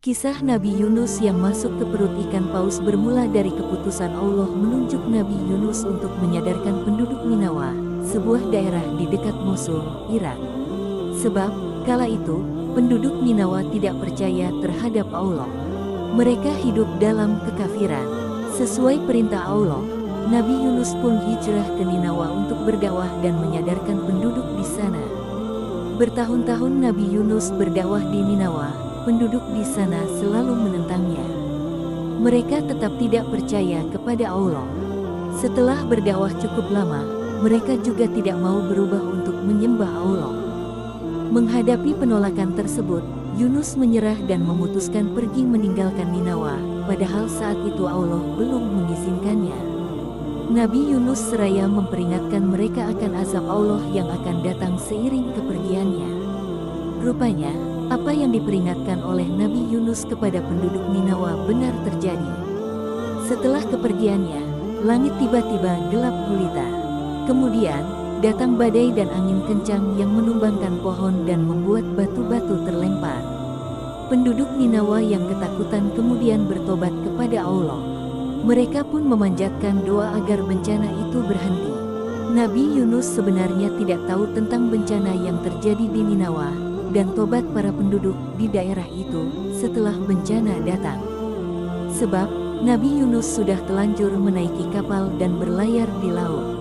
Kisah Nabi Yunus yang masuk ke perut ikan paus bermula dari keputusan Allah menunjuk Nabi Yunus untuk menyadarkan penduduk Ninawa, sebuah daerah di dekat Mosul, Irak. Sebab, kala itu, penduduk Ninawa tidak percaya terhadap Allah. Mereka hidup dalam kekafiran. Sesuai perintah Allah, Nabi Yunus pun hijrah ke Ninawa untuk berdakwah dan menyadarkan penduduk di sana. Bertahun-tahun Nabi Yunus berdakwah di Ninawa. Penduduk di sana selalu menentangnya. Mereka tetap tidak percaya kepada Allah. Setelah berdakwah cukup lama, mereka juga tidak mau berubah untuk menyembah Allah. Menghadapi penolakan tersebut, Yunus menyerah dan memutuskan pergi meninggalkan Ninawa, padahal saat itu Allah belum mengizinkannya. Nabi Yunus seraya memperingatkan mereka akan azab Allah yang akan datang seiring kepergiannya. Rupanya, apa yang diperingatkan oleh Nabi Yunus kepada penduduk Ninawa benar terjadi. Setelah kepergiannya, langit tiba-tiba gelap gulita. Kemudian, datang badai dan angin kencang yang menumbangkan pohon dan membuat batu-batu terlempar. Penduduk Ninawa yang ketakutan kemudian bertobat kepada Allah. Mereka pun memanjatkan doa agar bencana itu berhenti. Nabi Yunus sebenarnya tidak tahu tentang bencana yang terjadi di Ninawa dan tobat para penduduk di daerah itu setelah bencana datang. Sebab, Nabi Yunus sudah telanjur menaiki kapal dan berlayar di laut.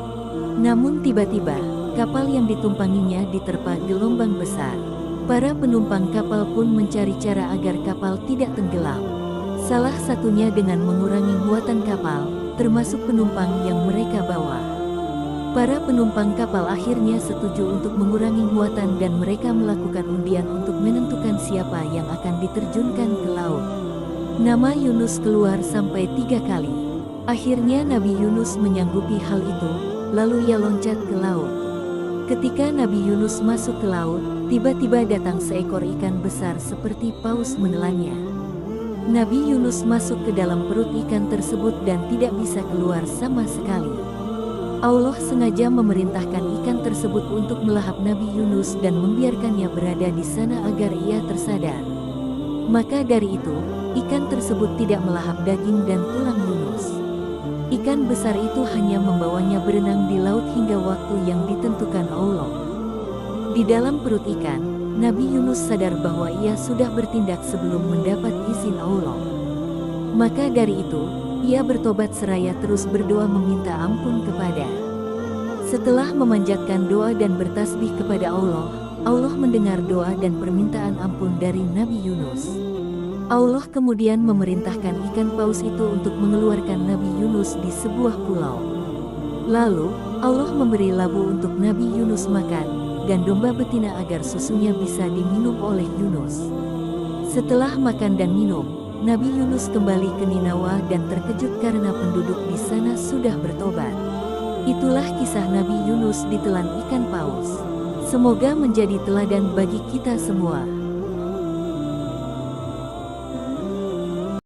Namun tiba-tiba, kapal yang ditumpanginya diterpa gelombang besar. Para penumpang kapal pun mencari cara agar kapal tidak tenggelam. Salah satunya dengan mengurangi muatan kapal, termasuk penumpang yang mereka bawa. Para penumpang kapal akhirnya setuju untuk mengurangi muatan dan mereka melakukan undian untuk menentukan siapa yang akan diterjunkan ke laut. Nama Yunus keluar sampai 3 kali. Akhirnya Nabi Yunus menyanggupi hal itu, lalu ia loncat ke laut. Ketika Nabi Yunus masuk ke laut, tiba-tiba datang seekor ikan besar seperti paus menelannya. Nabi Yunus masuk ke dalam perut ikan tersebut dan tidak bisa keluar sama sekali. Allah sengaja memerintahkan ikan tersebut untuk melahap Nabi Yunus dan membiarkannya berada di sana agar ia tersadar. Maka dari itu, ikan tersebut tidak melahap daging dan tulang Yunus. Ikan besar itu hanya membawanya berenang di laut hingga waktu yang ditentukan Allah. Di dalam perut ikan, Nabi Yunus sadar bahwa ia sudah bertindak sebelum mendapat izin Allah. Maka dari itu, ia bertobat seraya terus berdoa meminta ampun kepada. Setelah memanjatkan doa dan bertasbih kepada Allah, Allah mendengar doa dan permintaan ampun dari Nabi Yunus. Allah kemudian memerintahkan ikan paus itu untuk mengeluarkan Nabi Yunus di sebuah pulau. Lalu, Allah memberi labu untuk Nabi Yunus makan, dan domba betina agar susunya bisa diminum oleh Yunus. Setelah makan dan minum, Nabi Yunus kembali ke Ninawa dan terkejut karena penduduk di sana sudah bertobat. Itulah kisah Nabi Yunus ditelan ikan paus. Semoga menjadi teladan bagi kita semua.